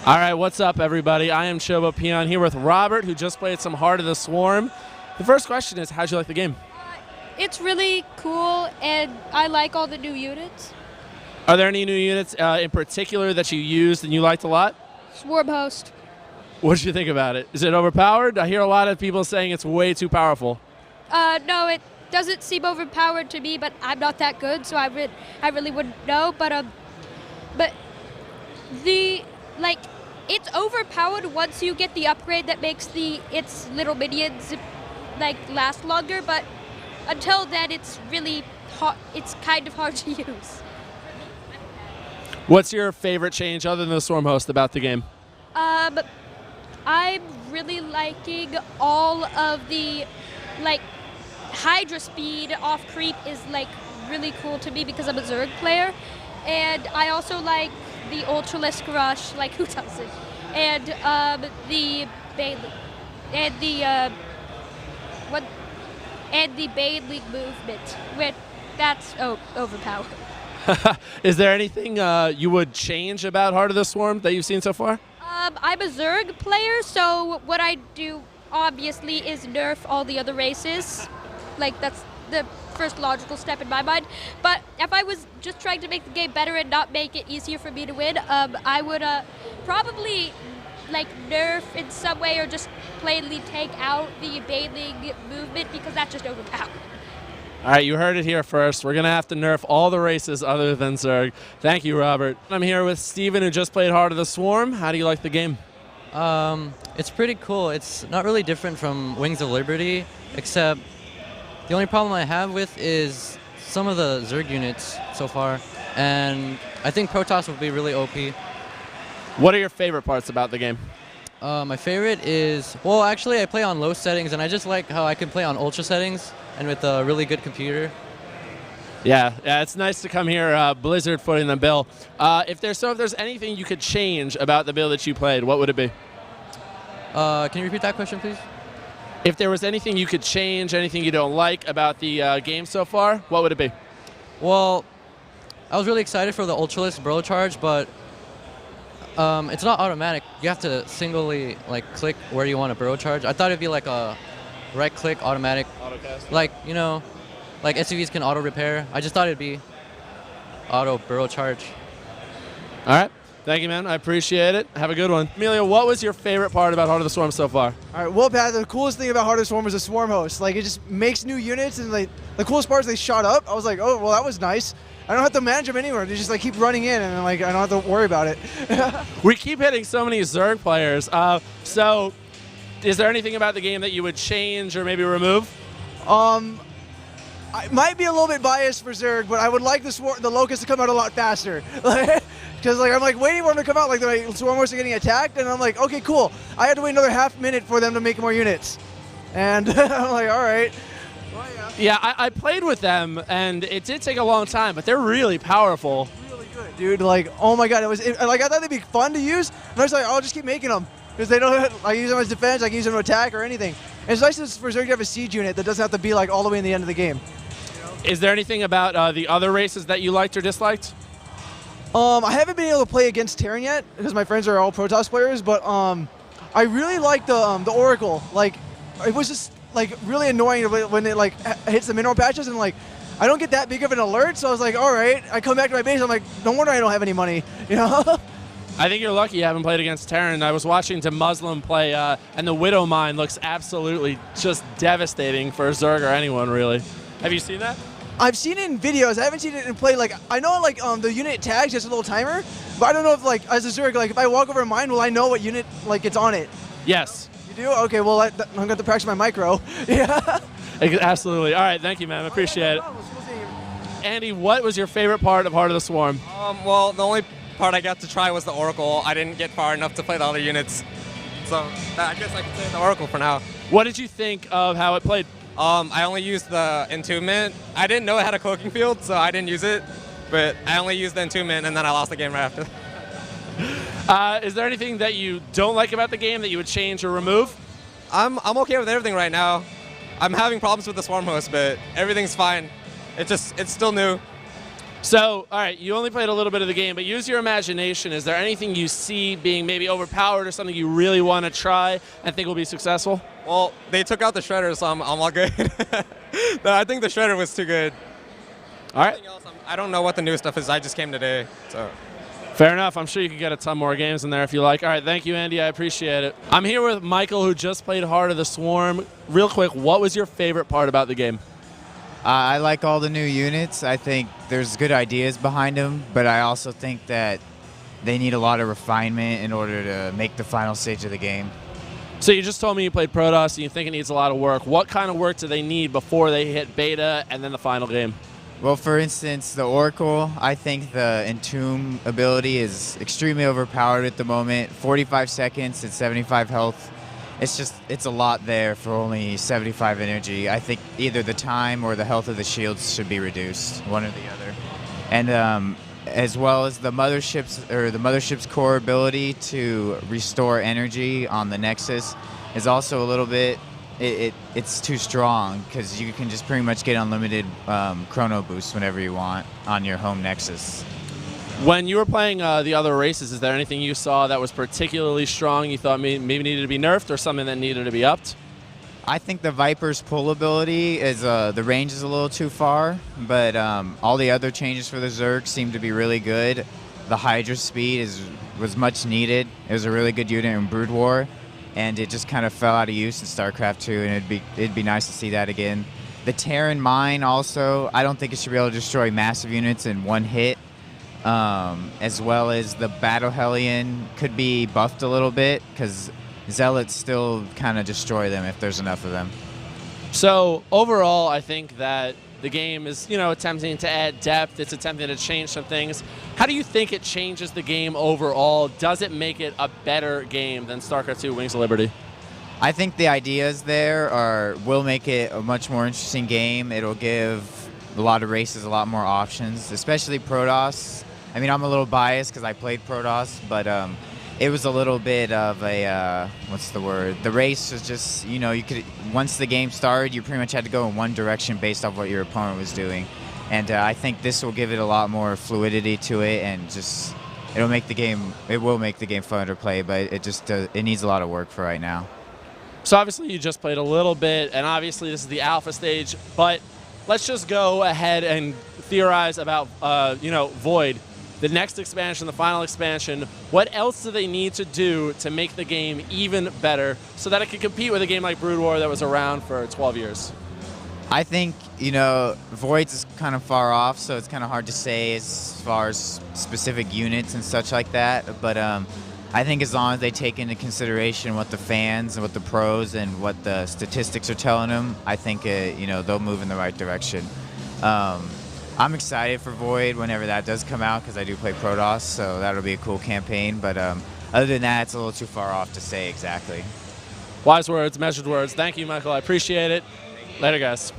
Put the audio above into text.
All right, what's up, everybody? I am Chobopeon here with Robert, who just played some Heart of the Swarm. The first question is, how'd you like the game? It's really cool, and I like all the new units. Are there any new units in particular that you used and you liked a lot? Swarm Host. What did you think about it? Is it overpowered? I hear a lot of people saying it's way too powerful. No, it doesn't seem overpowered to me, but I'm not that good, so I really wouldn't know. But it's overpowered once you get the upgrade that makes its little minions last longer. But until then, it's really hard. It's kind of hard to use. What's your favorite change other than the Swarm Host about the game? I'm really liking all of the Hydra speed off creep is really cool to me because I'm a Zerg player, and I also like the Ultralisk Rush, who doesn't? And the Bane and the Bane League movement, that's overpowered. Is there anything you would change about Heart of the Swarm that you've seen so far? I'm a Zerg player, so what I do obviously is nerf all the other races. That's the first logical step in my mind. But if I was just trying to make the game better and not make it easier for me to win, I would probably nerf in some way or just plainly take out the Bane League movement because that's just overpowered. All right, you heard it here first. We're going to have to nerf all the races other than Zerg. Thank you, Robert. I'm here with Steven, who just played Heart of the Swarm. How do you like the game? It's pretty cool. It's not really different from Wings of Liberty, except the only problem I have with is some of the Zerg units so far, and I think Protoss will be really OP. What are your favorite parts about the game? My favorite is, well, actually I play on low settings, and I just like how I can play on ultra settings and with a really good computer. Yeah, it's nice to come here, Blizzard footing the bill. If there's anything you could change about the build that you played, what would it be? Can you repeat that question, please? If there was anything you could change, anything you don't like about the game so far, what would it be? Well, I was really excited for the Ultralisk Bro Charge, but it's not automatic. You have to singly click where you want to Bro Charge. I thought it'd be like a right-click automatic, Autocast. like SUVs can auto repair. I just thought it'd be auto Bro Charge. All right. Thank you, man. I appreciate it. Have a good one. Amelia, what was your favorite part about Heart of the Swarm so far? All right, well, Pat, the coolest thing about Heart of the Swarm was the Swarm Host. It just makes new units, and the coolest part is they shot up. I was like, oh, well, that was nice. I don't have to manage them anywhere. They just keep running in, and I don't have to worry about it. We keep hitting so many Zerg players. So, is there anything about the game that you would change or maybe remove? I might be a little bit biased for Zerg, but I would like the Locust to come out a lot faster. Because I'm waiting for them to come out, the Swarm Hosts are getting attacked, and I'm like, okay, cool. I had to wait another half minute for them to make more units. And I'm like, all right. Well, yeah, I played with them, and it did take a long time, but they're really powerful. Really good, dude. Oh my god, I thought they'd be fun to use, and I was like, I'll just keep making them. Because they don't, I use them as defense, I can use them to attack or anything. And it's nice for Zerg to have a siege unit that doesn't have to be all the way in the end of the game. Is there anything about the other races that you liked or disliked? I haven't been able to play against Terran yet because my friends are all Protoss players, but I really like the Oracle. It was just really annoying when it hits the mineral patches, and I don't get that big of an alert, so I was like, all right. I come back to my base, I'm like, no wonder I don't have any money, I think you're lucky you haven't played against Terran. I was watching the Muslim play, and the Widow Mine looks absolutely just devastating for a Zerg or anyone, really. Have you seen that? I've seen it in videos. I haven't seen it in play. I know the unit tags has a little timer, but I don't know if as a Zerg, if I walk over a mine, will I know what unit it's on it? Yes. You do? Okay, well I'm going to have to practice my micro. Yeah. Absolutely. All right, thank you, man. I appreciate it. Andy, what was your favorite part of Heart of the Swarm? Well, the only part I got to try was the Oracle. I didn't get far enough to play the other units, so I guess I could say the Oracle for now. What did you think of how it played? I only used the entombment. I didn't know it had a cloaking field, so I didn't use it. But I only used the entombment, and then I lost the game right after. Is there anything that you don't like about the game that you would change or remove? I'm okay with everything right now. I'm having problems with the Swarm Host, but everything's fine. It's still new. So, all right, you only played a little bit of the game, but use your imagination. Is there anything you see being maybe overpowered or something you really want to try and think will be successful? Well, they took out the shredder, so I'm all good. No, I think the shredder was too good. All right. Anything else, I don't know what the new stuff is. I just came today, so. Fair enough. I'm sure you could get a ton more games in there if you like. All right, thank you, Andy. I appreciate it. I'm here with Michael, who just played Heart of the Swarm. Real quick, what was your favorite part about the game? I like all the new units. I think there's good ideas behind them, but I also think that they need a lot of refinement in order to make the final stage of the game. So you just told me you played Protoss and you think it needs a lot of work. What kind of work do they need before they hit beta and then the final game? Well, for instance, the Oracle, I think the Entomb ability is extremely overpowered at the moment. 45 seconds at 75 health. It's a lot there for only 75 energy. I think either the time or the health of the shields should be reduced, one or the other. And as well as the mothership's core ability to restore energy on the Nexus is also a little bit, it's too strong because you can just pretty much get unlimited chrono boosts whenever you want on your home Nexus. When you were playing the other races, is there anything you saw that was particularly strong you thought maybe needed to be nerfed or something that needed to be upped? I think the Viper's pull ability is the range is a little too far, but all the other changes for the Zerg seem to be really good. The Hydra speed was much needed. It was a really good unit in Brood War, and it just kind of fell out of use in Starcraft II, and it'd be nice to see that again. The Terran Mine also, I don't think it should be able to destroy massive units in one hit. As well as the Battle Hellion could be buffed a little bit because Zealots still kind of destroy them if there's enough of them. So overall, I think that the game is, attempting to add depth. It's attempting to change some things. How do you think it changes the game overall? Does it make it a better game than StarCraft II Wings of Liberty? I think the ideas there will make it a much more interesting game. It'll give a lot of races a lot more options, especially Protoss. I mean, I'm a little biased because I played Protoss, but it was a little bit of a, what's the word? The race was just, you could, once the game started, you pretty much had to go in one direction based off what your opponent was doing. And I think this will give it a lot more fluidity to it, and just, it will make the game fun to play, but it needs a lot of work for right now. So obviously you just played a little bit, and obviously this is the alpha stage, but let's just go ahead and theorize about, Void. The next expansion, the final expansion, what else do they need to do to make the game even better so that it can compete with a game like Brood War that was around for 12 years? I think, Void's is kind of far off, so it's kind of hard to say as far as specific units and such like that, but I think as long as they take into consideration what the fans and what the pros and what the statistics are telling them, I think, they'll move in the right direction. I'm excited for Void whenever that does come out because I do play Protoss, so that'll be a cool campaign. But other than that, it's a little too far off to say exactly. Wise words, measured words. Thank you, Michael. I appreciate it. Later, guys.